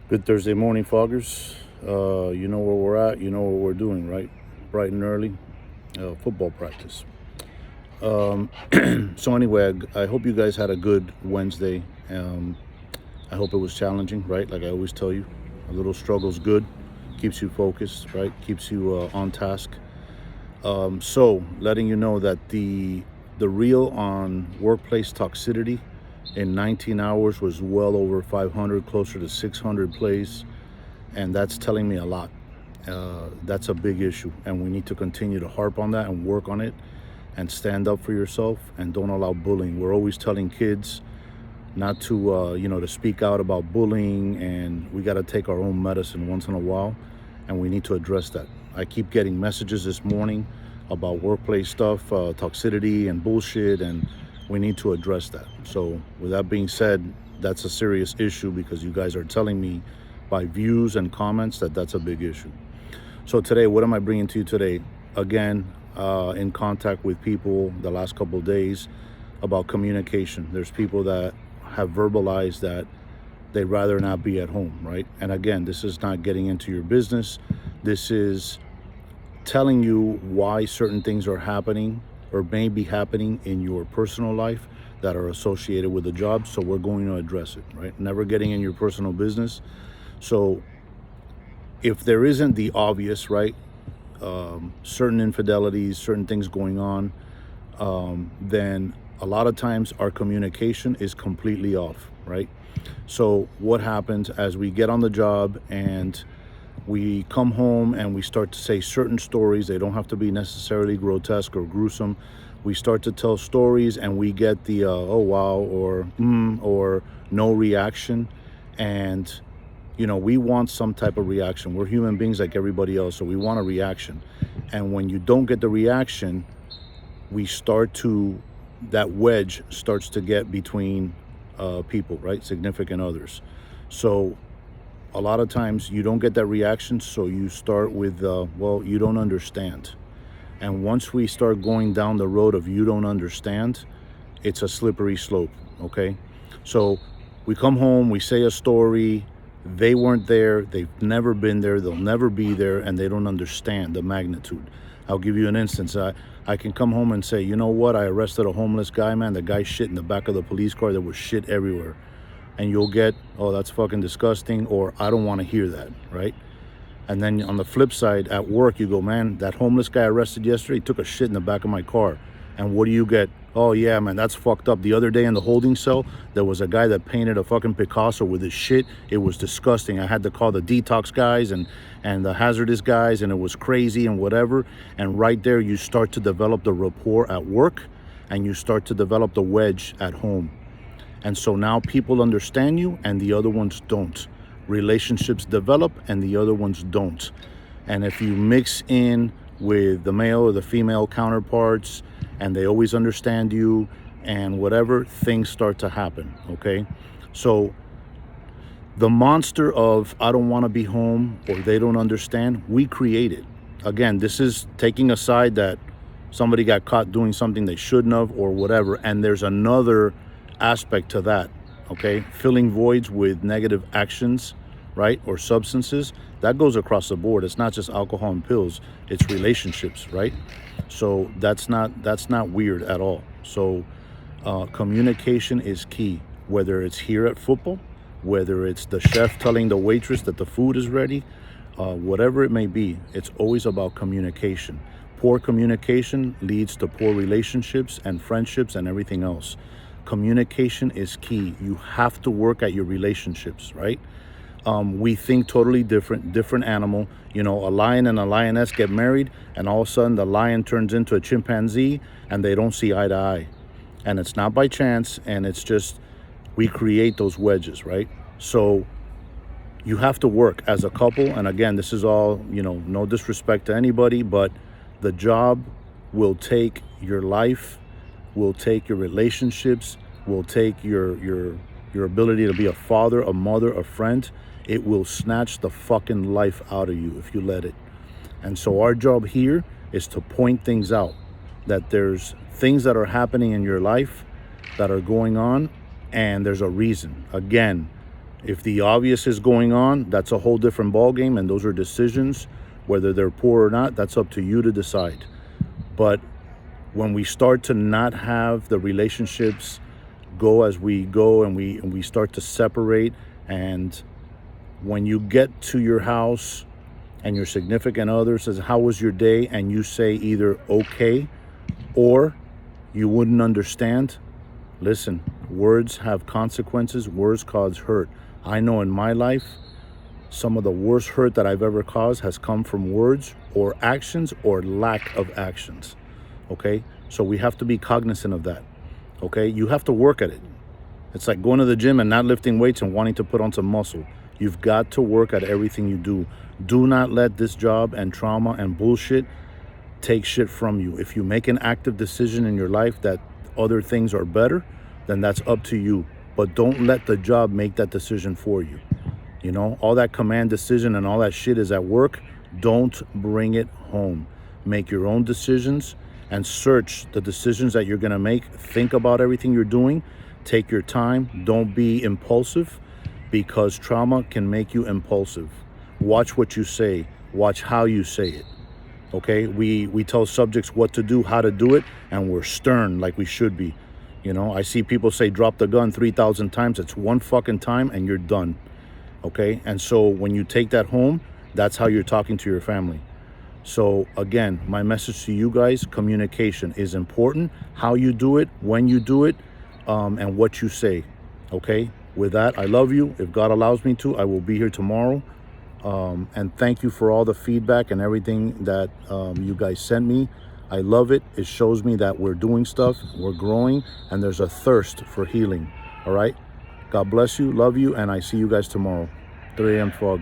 Good Thursday morning, foggers. You know where we're at. You know what we're doing, right? Bright and early, football practice. So anyway, I hope you guys had a good Wednesday. I hope it was challenging, right? Like I always tell you, a little struggle's good, keeps you focused, right? Keeps you on task. So letting you know that the reel on workplace toxicity in 19 hours was well over 500, closer to 600 plays, and that's telling me a lot. That's a big issue, and we need to continue to harp on that and work on it and stand up for yourself and don't allow bullying. We're always telling kids not to, to speak out about bullying, and we got to take our own medicine once in a while, and we need to address that. I keep getting messages this morning about workplace stuff, toxicity and bullshit, and we need to address that. So with that being said, that's a serious issue because you guys are telling me by views and comments that that's a big issue. So today, what am I bringing to you today? Again, in contact with people the last couple of days about communication. There's people that have verbalized that they'd rather not be at home, right? And again, this is not getting into your business. This is telling you why certain things are happening or may be happening in your personal life that are associated with the job. So we're going to address it, right? Never getting in your personal business. So if there isn't the obvious, right, certain infidelities, certain things going on, then a lot of times our communication is completely off, right? So what happens as we get on the job and we come home and we start to say certain stories, they don't have to be necessarily grotesque or gruesome. We start to tell stories and we get the oh wow or no reaction. And we want some type of reaction. We're human beings like everybody else, so we want a reaction. And when you don't get the reaction, that wedge starts to get between people, right? Significant others. So a lot of times you don't get that reaction, so you start with, well, you don't understand. And once we start going down the road of you don't understand, it's a slippery slope, okay? So we come home, we say a story, they weren't there, they've never been there, they'll never be there, and they don't understand the magnitude. I'll give you an instance. I can come home and say, you know what, I arrested a homeless guy, man. The guy shit in the back of the police car. There was shit everywhere. And you'll get, oh, that's fucking disgusting, or I don't want to hear that, right? And then on the flip side, at work, you go, man, that homeless guy arrested yesterday took a shit in the back of my car. And what do you get? Oh, yeah, man, that's fucked up. The other day in the holding cell, there was a guy that painted a fucking Picasso with his shit. It was disgusting. I had to call the detox guys and the hazardous guys, and it was crazy and whatever. And right there, you start to develop the rapport at work, and you start to develop the wedge at home. And so now people understand you and the other ones don't. Relationships develop and the other ones don't. And if you mix in with the male or the female counterparts and they always understand you and whatever, things start to happen, okay? So the monster of I don't want to be home or they don't understand, we create it. Again, this is taking aside that somebody got caught doing something they shouldn't have or whatever, and there's another aspect to that, okay? Filling voids with negative actions, right, or substances, that goes across the board. It's not just alcohol and pills, it's relationships, right? So that's not weird at all. So communication is key, whether it's here at football, whether it's the chef telling the waitress that the food is ready, whatever it may be, it's always about communication. Poor communication leads to poor relationships and friendships and everything else. Communication is key. You have to work at your relationships, right? We think totally different animal. A lion and a lioness get married, and all of a sudden the lion turns into a chimpanzee, and they don't see eye to eye. And it's not by chance, and it's just we create those wedges, right? So you have to work as a couple. And again, this is all, no disrespect to anybody, but the job will take your life, will take your relationships, will take your ability to be a father, a mother, a friend. It will snatch the fucking life out of you if you let it. And so our job here is to point things out, that there's things that are happening in your life that are going on, and there's a reason. Again, If the obvious is going on, that's a whole different ballgame, and those are decisions. Whether they're poor or not, that's up to you to decide. But when we start to not have the relationships go as we go, and we start to separate, and when you get to your house and your significant other says, how was your day? And you say either okay or you wouldn't understand. Listen, words have consequences. Words cause hurt. I know in my life, some of the worst hurt that I've ever caused has come from words or actions or lack of actions. Okay? So we have to be cognizant of that. Okay? You have to work at it. It's like going to the gym and not lifting weights and wanting to put on some muscle. You've got to work at everything you do. Do not let this job and trauma and bullshit take shit from you. If you make an active decision in your life that other things are better, then that's up to you. But don't let the job make that decision for you. You know, all that command decision and all that shit is at work. Don't bring it home. Make your own decisions and search the decisions that you're going to make. Think about everything you're doing. Take your time. Don't be impulsive, because trauma can make you impulsive. Watch what you say. Watch how you say it. Okay? We tell subjects what to do, how to do it, and we're stern like we should be. You know, I see people say drop the gun 3,000 times. It's one fucking time and you're done. Okay? And so when you take that home, that's how you're talking to your family. So again, my message to you guys, communication is important. How you do it, when you do it, and what you say. Okay? With that, I love you. If God allows me to, I will be here tomorrow. And thank you for all the feedback and everything that you guys sent me. I love it. It shows me that we're doing stuff, we're growing, and there's a thirst for healing. All right? God bless you, love you, and I see you guys tomorrow. 3 a.m. fog.